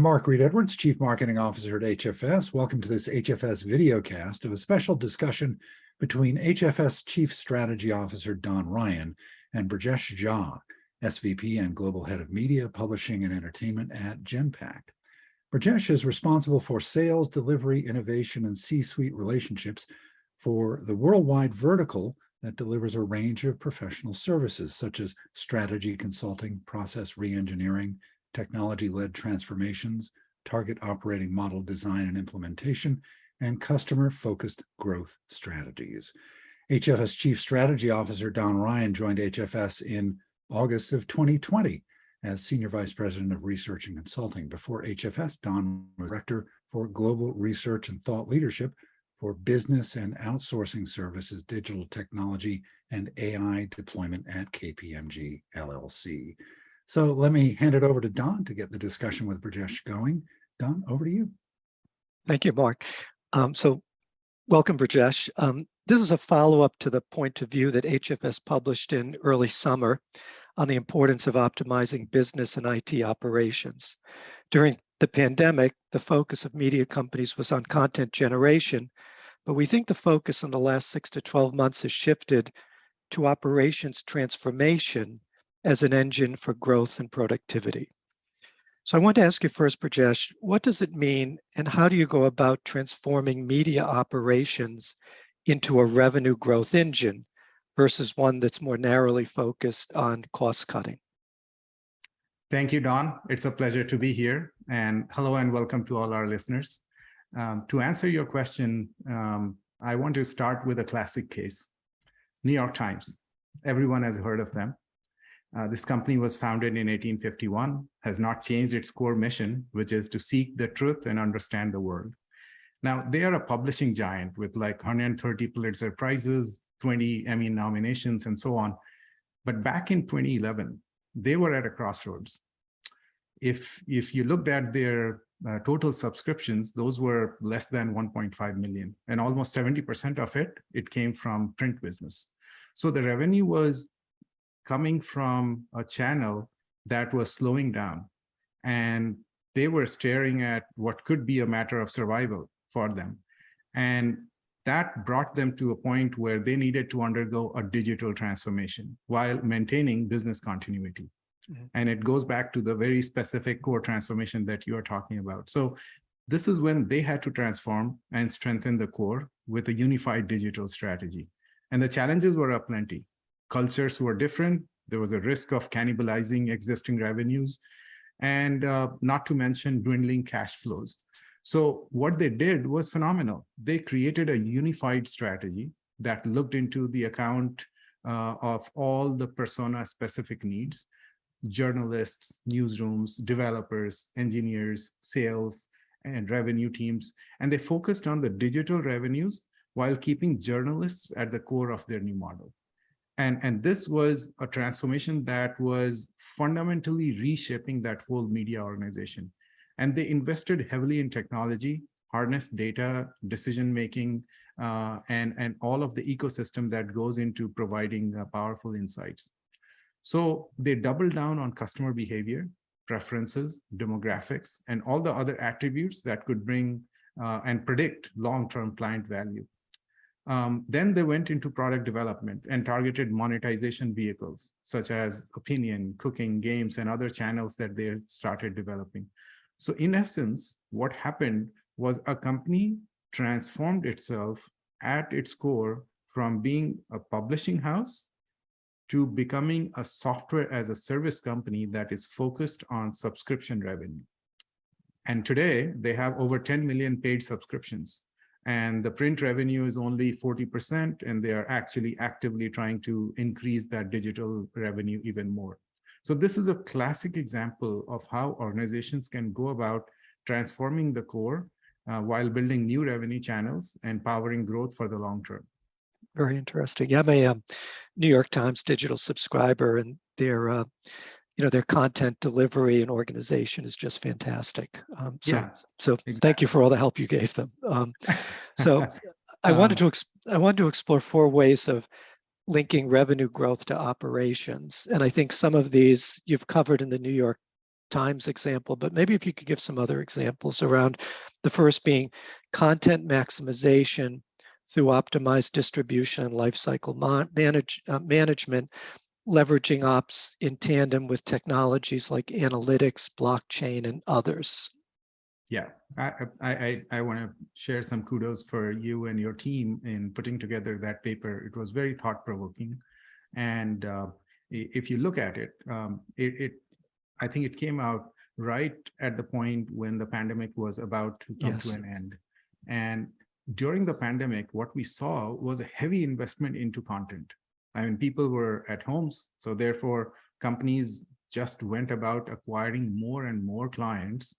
I'm Mark Reed-Edwards, Chief Marketing Officer at HFS. Welcome to this HFS videocast of a special discussion between HFS Chief Strategy Officer Don Ryan and Brajesh Jha, SVP and Global Head of Media, Publishing, and Entertainment at Genpact. Brajesh is responsible for sales, delivery, innovation, and C-suite relationships for the worldwide vertical that delivers a range of professional services such as strategy consulting, process reengineering, technology-led transformations, target operating model design and implementation, and customer-focused growth strategies. HFS Chief Strategy Officer Don Ryan joined HFS in August of 2020 as Senior Vice President of Research and Consulting. Before HFS, Don was Director for Global Research and Thought Leadership for Business and Outsourcing Services, Digital Technology, and AI Deployment at KPMG LLC. So let me hand it over to Don to get the discussion with Brajesh going. Don, over to you. Thank you, Mark. So welcome, Brajesh. This is a follow-up to the point of view that HFS published in early summer on the importance of optimizing business and IT operations. During the pandemic, the focus of media companies was on content generation, but we think the focus in the last 6 to 12 months has shifted to operations transformation as an engine for growth and productivity. So I want to ask you first, Brajesh, what does it mean and how do you go about transforming media operations into a revenue growth engine versus one that's more narrowly focused on cost cutting? Thank you, Don. It's a pleasure to be here. And hello and welcome to all our listeners. To answer your question, I want to start with a classic case. New York Times. Everyone has heard of them. This company was founded in 1851, has not changed its core mission, which is to seek the truth and understand the world. Now, they are a publishing giant with like 130 Pulitzer Prizes, 20 Emmy nominations, and so on. But back in 2011, they were at a crossroads. If you looked at their total subscriptions, those were less than 1.5 million, and almost 70% of it came from print business. So the revenue was coming from a channel that was slowing down, and they were staring at what could be a matter of survival for them. And that brought them to a point where they needed to undergo a digital transformation while maintaining business continuity. Mm-hmm. And it goes back to the very specific core transformation that you are talking about. So this is when they had to transform and strengthen the core with a unified digital strategy. And the challenges were aplenty. Cultures were different. There was a risk of cannibalizing existing revenues, and not to mention dwindling cash flows. So what they did was phenomenal. They created a unified strategy that looked into the account of all the persona-specific needs: journalists, newsrooms, developers, engineers, sales, and revenue teams. And they focused on the digital revenues while keeping journalists at the core of their new model. And this was a transformation that was fundamentally reshaping that whole media organization. And they invested heavily in technology, harnessed data, decision-making, and all of the ecosystem that goes into providing powerful insights. So they doubled down on customer behavior, preferences, demographics, and all the other attributes that could bring and predict long-term client value. Then they went into product development and targeted monetization vehicles, such as opinion, cooking, games, and other channels that they started developing. So in essence, what happened was a company transformed itself at its core from being a publishing house to becoming a software as a service company that is focused on subscription revenue. And today they have over 10 million paid subscriptions. And the print revenue is only 40%, and they are actually actively trying to increase that digital revenue even more. So this is a classic example of how organizations can go about transforming the core while building new revenue channels and powering growth for the long term. Very interesting. Yeah, I'm a New York Times digital subscriber, and their content delivery and organization is just fantastic. So exactly. Thank you for all the help you gave them. I wanted to explore 4 ways of linking revenue growth to operations, and I think some of these you've covered in the New York Times example, but maybe if you could give some other examples around the first being content maximization through optimized distribution and lifecycle management, leveraging ops in tandem with technologies like analytics, blockchain, and others. Yeah, I want to share some kudos for you and your team in putting together that paper. It was very thought-provoking. And if you look at it, I think it came out right at the point when the pandemic was about to come to an end. And during the pandemic, what we saw was a heavy investment into content. I mean, people were at homes, so therefore companies just went about acquiring more and more clients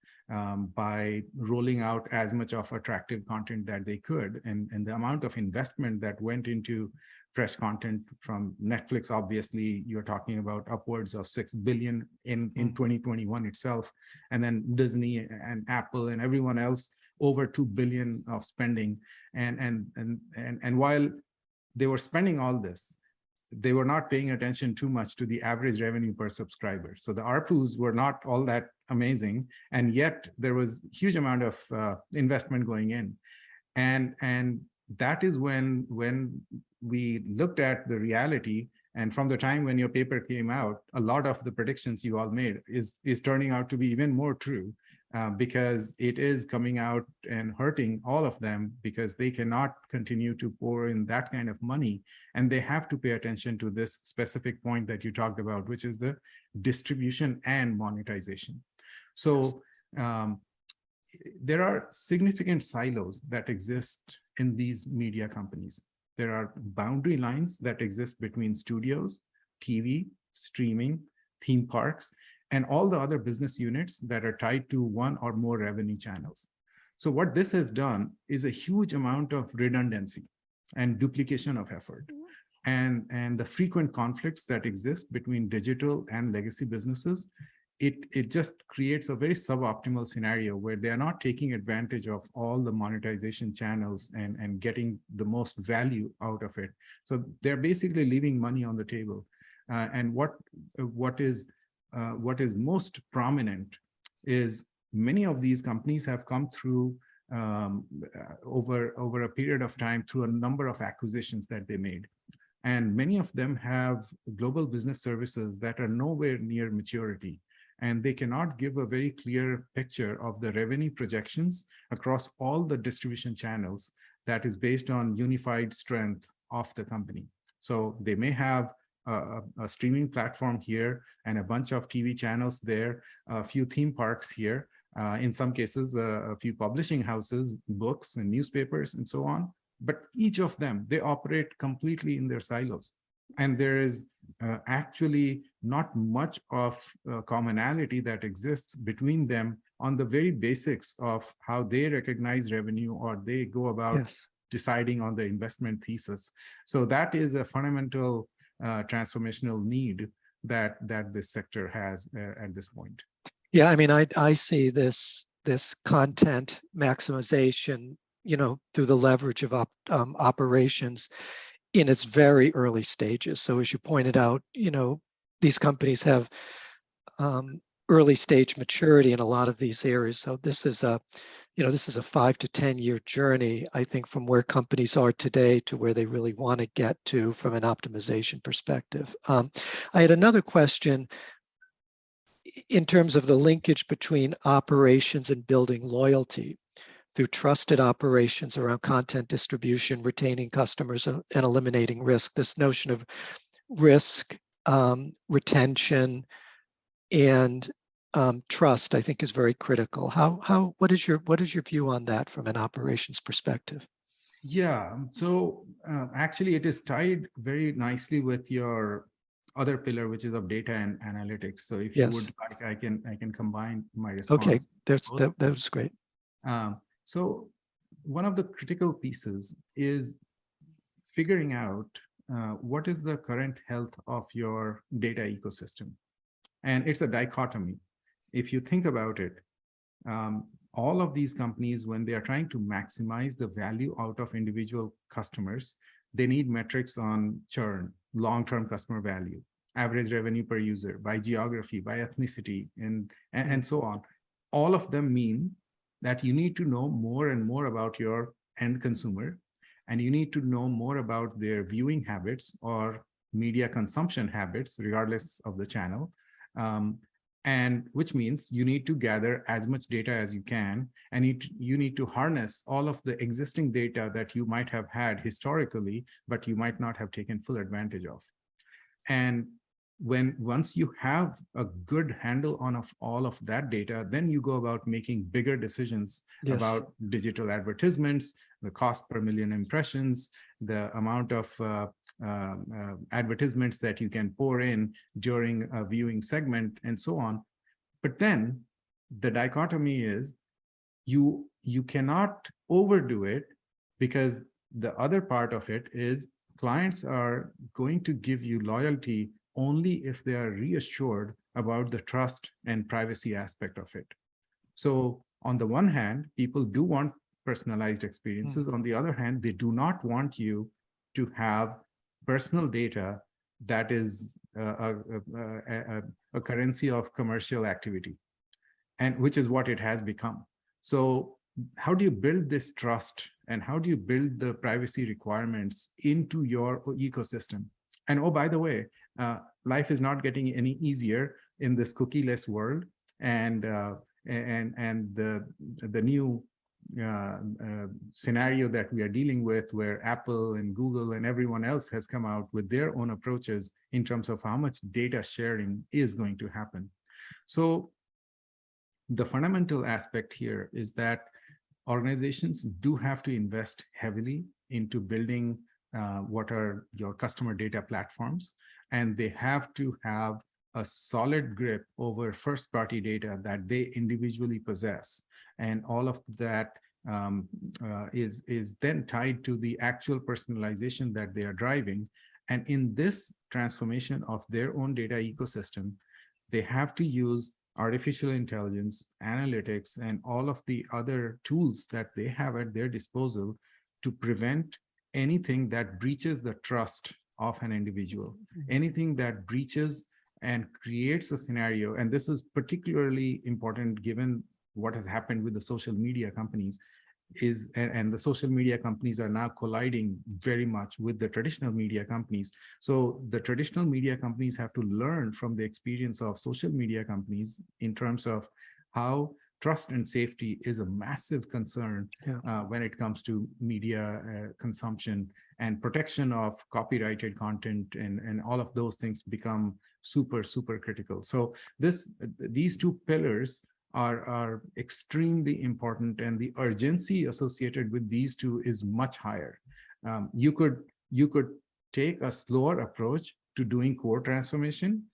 by rolling out as much of attractive content that they could. And the amount of investment that went into fresh content from Netflix, obviously, you're talking about upwards of 6 billion in 2021 itself. And then Disney and Apple and everyone else, over 2 billion of spending. And while they were spending all this, they were not paying attention too much to the average revenue per subscriber. So the ARPUs were not all that amazing, and yet there was a huge amount of investment going in. And that is when we looked at the reality, and from the time when your paper came out, a lot of the predictions you all made is turning out to be even more true. Because it is coming out and hurting all of them because they cannot continue to pour in that kind of money. And they have to pay attention to this specific point that you talked about, which is the distribution and monetization. So there are significant silos that exist in these media companies. There are boundary lines that exist between studios, TV, streaming, theme parks, and all the other business units that are tied to one or more revenue channels. So what this has done is a huge amount of redundancy and duplication of effort. And the frequent conflicts that exist between digital and legacy businesses, it just creates a very suboptimal scenario where they're not taking advantage of all the monetization channels and getting the most value out of it. So they're basically leaving money on the table. And what is most prominent is many of these companies have come through over a period of time through a number of acquisitions that they made. And many of them have global business services that are nowhere near maturity. And they cannot give a very clear picture of the revenue projections across all the distribution channels that is based on unified strength of the company. So they may have a streaming platform here and a bunch of TV channels there, a few theme parks here, in some cases, a few publishing houses, books and newspapers and so on. But each of them, they operate completely in their silos. And there is actually not much of commonality that exists between them on the very basics of how they recognize revenue or they go about deciding on the investment thesis. So that is a fundamental transformational need that this sector has at this point. Yeah, I mean, I see this content maximization, through the leverage of operations in its very early stages. So as you pointed out, these companies have early stage maturity in a lot of these areas. So this is a 5 to 10 year journey, I think, from where companies are today to where they really want to get to from an optimization perspective. I had another question in terms of the linkage between operations and building loyalty through trusted operations around content distribution, retaining customers, and eliminating risk. This notion of risk, retention, and trust, I think, is very critical. What is your view on that from an operations perspective? Yeah, so actually it is tied very nicely with your other pillar, which is of data and analytics. So if you would like, I can combine my response. Okay, that was great. So one of the critical pieces is figuring out what is the current health of your data ecosystem. And it's a dichotomy. If you think about it, all of these companies, when they are trying to maximize the value out of individual customers, they need metrics on churn, long-term customer value. average revenue per user, by geography, by ethnicity, and so on. All of them mean that you need to know more and more about your end consumer, and you need to know more about their viewing habits or media consumption habits, regardless of the channel. And which means you need to gather as much data as you can, and you need to harness all of the existing data that you might have had historically, but you might not have taken full advantage of. And once you have a good handle on all of that data, then you go about making bigger decisions about digital advertisements, the cost per million impressions, the amount of advertisements that you can pour in during a viewing segment, and so on. But then the dichotomy is you cannot overdo it, because the other part of it is clients are going to give you loyalty only if they are reassured about the trust and privacy aspect of it. So on the one hand, people do want personalized experiences. On the other hand, they do not want you to have personal data that is a currency of commercial activity, and which is what it has become. So how do you build this trust, and how do you build the privacy requirements into your ecosystem? And oh, by the way, life is not getting any easier in this cookieless world, and the new scenario that we are dealing with, where Apple and Google and everyone else has come out with their own approaches in terms of how much data sharing is going to happen. So the fundamental aspect here is that organizations do have to invest heavily into building what are your customer data platforms, and they have to have a solid grip over first-party data that they individually possess, and all of that is then tied to the actual personalization that they are driving. And in this transformation of their own data ecosystem, they have to use artificial intelligence, analytics, and all of the other tools that they have at their disposal to prevent anything that breaches the trust of an individual, anything that breaches and creates a scenario. And this is particularly important given what has happened with the social media companies, and the social media companies are now colliding very much with the traditional media companies. So the traditional media companies have to learn from the experience of social media companies in terms of how trust and safety is a massive concern when it comes to media consumption, and protection of copyrighted content, and all of those things become super, super critical. So these two pillars are extremely important, and the urgency associated with these two is much higher. You could take a slower approach to doing core transformation,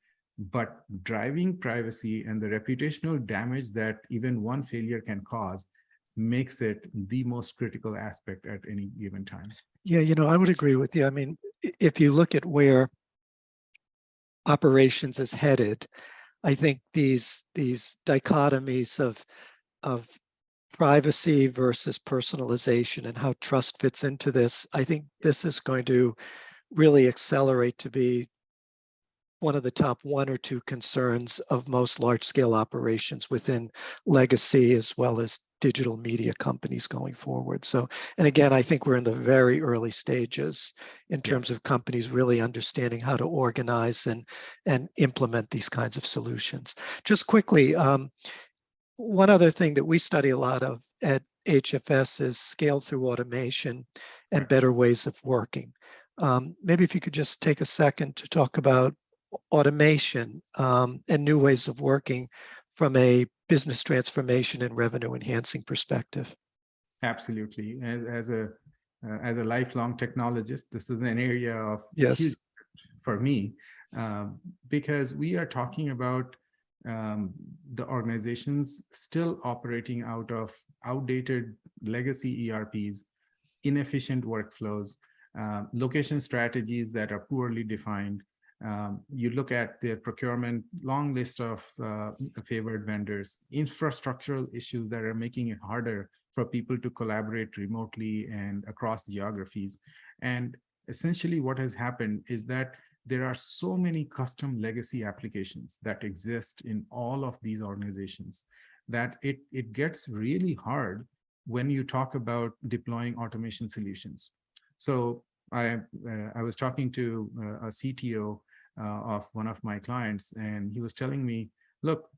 but driving privacy and the reputational damage that even one failure can cause makes it the most critical aspect at any given time. Yeah, I would agree with you. I mean, if you look at where operations is headed, I think these dichotomies of privacy versus personalization and how trust fits into this, I think this is going to really accelerate to be one of the top 1 or 2 concerns of most large-scale operations within legacy as well as digital media companies going forward. So, and again, I think we're in the very early stages in terms of companies really understanding how to organize and implement these kinds of solutions. Just quickly, one other thing that we study a lot of at HFS is scale through automation and better ways of working. Maybe if you could just take a second to talk about automation and new ways of working from a business transformation and revenue enhancing perspective. Absolutely. As a lifelong technologist, this is an area of huge for me, because we are talking about the organizations still operating out of outdated legacy ERPs, inefficient workflows, location strategies that are poorly defined. You look at their procurement, long list of favored vendors, infrastructural issues that are making it harder for people to collaborate remotely and across geographies. And essentially what has happened is that there are so many custom legacy applications that exist in all of these organizations that it gets really hard when you talk about deploying automation solutions. So I was talking to a CTO of one of my clients, and he was telling me, look,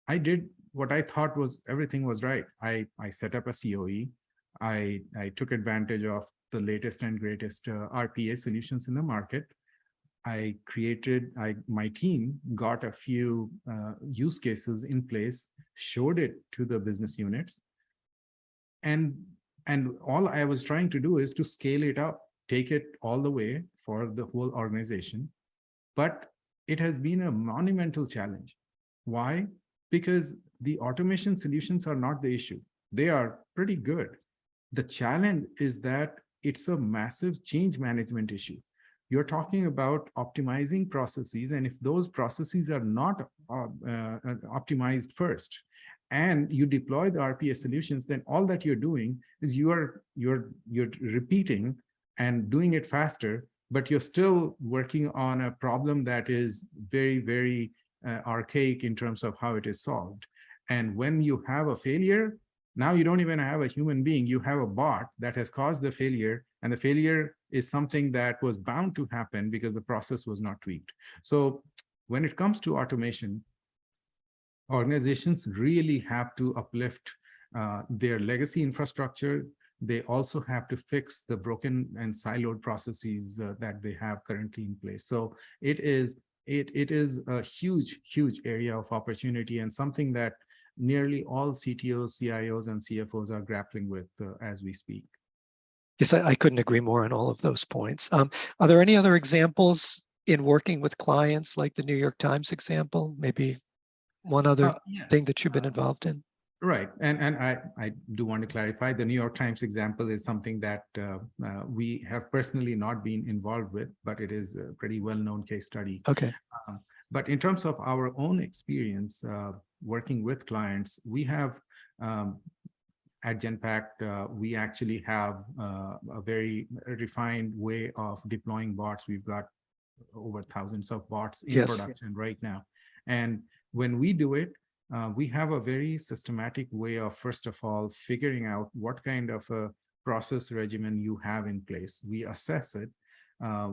I did what I thought was everything was right. I set up a COE. I took advantage of the latest and greatest RPA solutions in the market. My team got a few use cases in place, showed it to the business units, and all I was trying to do is to scale it up, take it all the way for the whole organization. But it has been a monumental challenge. Why? Because the automation solutions are not the issue. They are pretty good. The challenge is that it's a massive change management issue. You're talking about optimizing processes, and if those processes are not optimized first, and you deploy the RPA solutions, then all that you're doing is you're repeating and doing it faster, but you're still working on a problem that is very, very archaic in terms of how it is solved. And when you have a failure, now you don't even have a human being, you have a bot that has caused the failure, and the failure is something that was bound to happen because the process was not tweaked. So when it comes to automation, organizations really have to uplift their legacy infrastructure. They also have to fix the broken and siloed processes that they have currently in place. So it is a huge, huge area of opportunity, and something that nearly all CTOs, CIOs, and CFOs are grappling with as we speak. Yes, I couldn't agree more on all of those points. Are there any other examples in working with clients, like the New York Times example? Maybe one other thing that you've been involved in? Right. And I do want to clarify, the New York Times example is something that we have personally not been involved with, but it is a pretty well-known case study. Okay. But in terms of our own experience working with clients, we have at Genpact, we actually have a very refined way of deploying bots. We've got over thousands of bots in production right now. And when we do it, we have a very systematic way of, first of all, figuring out what kind of a process regimen you have in place. We assess it.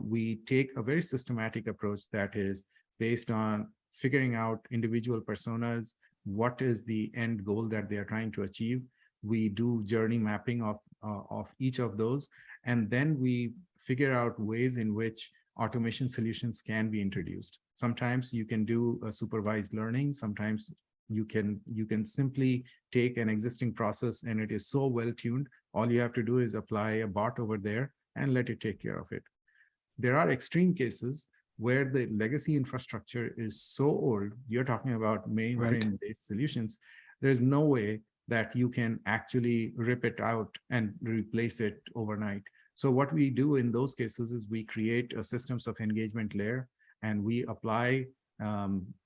We take a very systematic approach that is based on figuring out individual personas, what is the end goal that they are trying to achieve. We do journey mapping of each of those, and then we figure out ways in which automation solutions can be introduced. Sometimes you can do a supervised learning. Sometimes you can simply take an existing process and it is so well tuned, all you have to do is apply a bot over there and let it take care of it. There are extreme cases where the legacy infrastructure is so old, you're talking about mainframe-based solutions, there's no way that you can actually rip it out and replace it overnight. So what we do in those cases is we create a systems of engagement layer, and we apply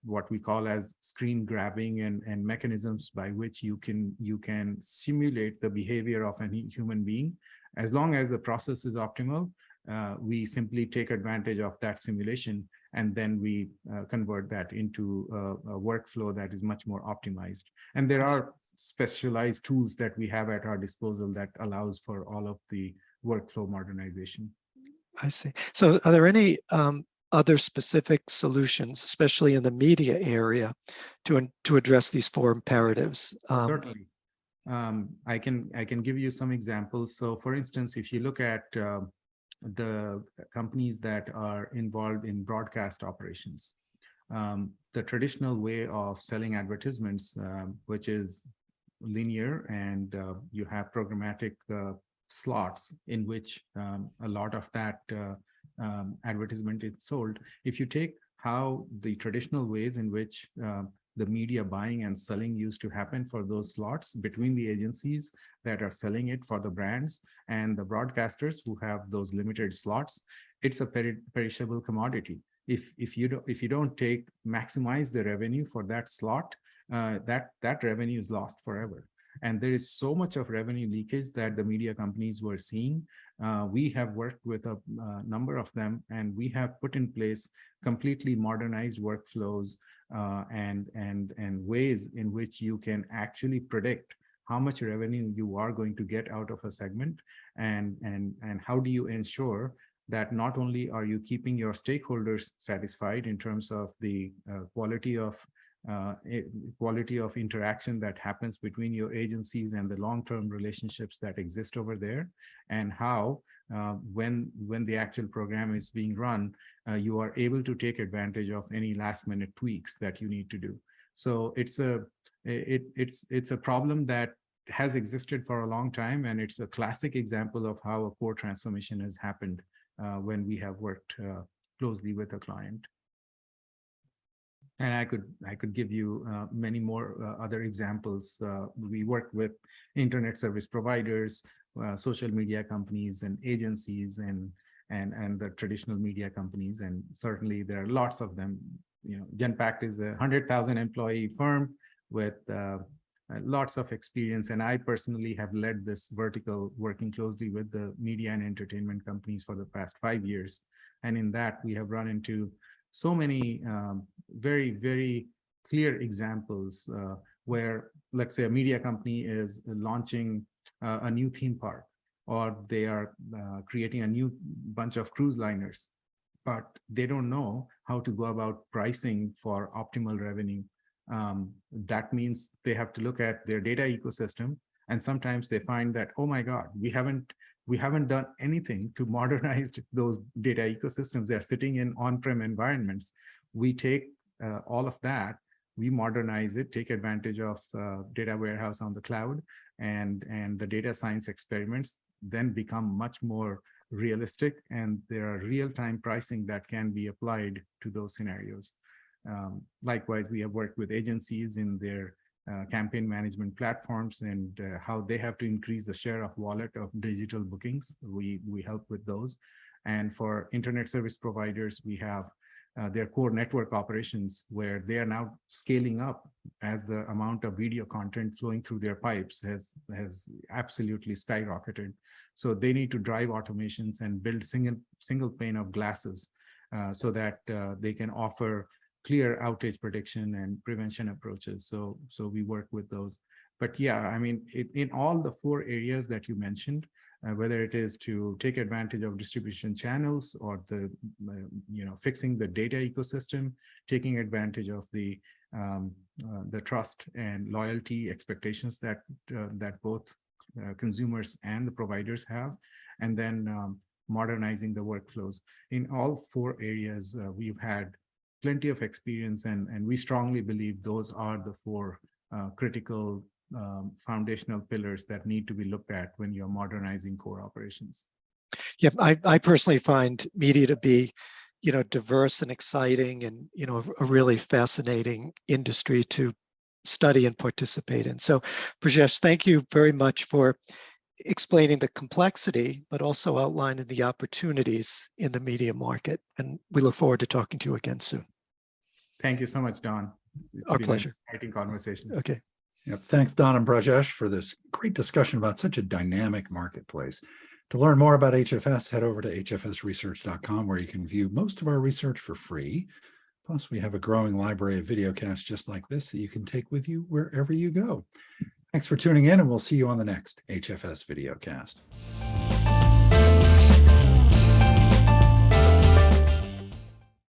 what we call as screen grabbing and mechanisms by which you can simulate the behavior of a human being. As long as the process is optimal, we simply take advantage of that simulation, and then we convert that into a workflow that is much more optimized. And there are specialized tools that we have at our disposal that allows for all of the workflow modernization. I see. So are there any other specific solutions, especially in the media area, to address these four imperatives? Certainly. I can give you some examples. So for instance, if you look at the companies that are involved in broadcast operations, the traditional way of selling advertisements, which is linear, and you have programmatic slots in which a lot of that advertisement is sold. If you take how the traditional ways in which the media buying and selling used to happen for those slots between the agencies that are selling it for the brands and the broadcasters who have those limited slots, it's a perishable commodity. If you don't maximize the revenue for that slot, that revenue is lost forever. And there is so much of revenue leakage that the media companies were seeing We have worked with a number of them, and we have put in place completely modernized workflows and ways in which you can actually predict how much revenue you are going to get out of a segment, and how do you ensure that not only are you keeping your stakeholders satisfied in terms of the quality of interaction that happens between your agencies and the long-term relationships that exist over there, and how when the actual program is being run, you are able to take advantage of any last-minute tweaks that you need to do. So it's a problem that has existed for a long time, and it's a classic example of how a core transformation has happened when we have worked closely with a client. And I could give you many more other examples. We work with internet service providers, social media companies, and agencies, and the traditional media companies, and certainly there are lots of them. Genpact is a 100,000 employee firm with lots of experience, and I personally have led this vertical, working closely with the media and entertainment companies for the past 5 years. And in that, we have run into so many very, very clear examples where, let's say, a media company is launching a new theme park, or they are creating a new bunch of cruise liners, but they don't know how to go about pricing for optimal revenue. That means they have to look at their data ecosystem, and sometimes they find that, oh my God, we haven't done anything to modernize those data ecosystems. They're sitting in on-prem environments. We take all of that, we modernize it, take advantage of data warehouse on the cloud, and the data science experiments then become much more realistic, and there are real-time pricing that can be applied to those scenarios. Likewise, we have worked with agencies in their campaign management platforms, and how they have to increase the share of wallet of digital bookings. We help with those. And for internet service providers, we have their core network operations, where they are now scaling up as the amount of video content flowing through their pipes has absolutely skyrocketed. So they need to drive automations and build single pane of glasses so that they can offer clear outage prediction and prevention approaches. So we work with those. But yeah, I mean, in all the 4 areas that you mentioned, whether it is to take advantage of distribution channels, or the fixing the data ecosystem, taking advantage of the trust and loyalty expectations that both consumers and the providers have, and then modernizing the workflows. In all 4 areas, we've had plenty of experience, and we strongly believe those are the 4 critical foundational pillars that need to be looked at when you're modernizing core operations. Yeah, I personally find media to be, diverse and exciting, and, a really fascinating industry to study and participate in. So, Brajesh, thank you very much for explaining the complexity, but also outlining the opportunities in the media market. And we look forward to talking to you again soon. Thank you so much, Don. Our pleasure. Exciting conversation. Okay. Yep. Thanks, Don and Brajesh, for this great discussion about such a dynamic marketplace. To learn more about HFS, head over to hfsresearch.com, where you can view most of our research for free. Plus, we have a growing library of videocasts just like this that you can take with you wherever you go. Thanks for tuning in, and we'll see you on the next HFS videocast.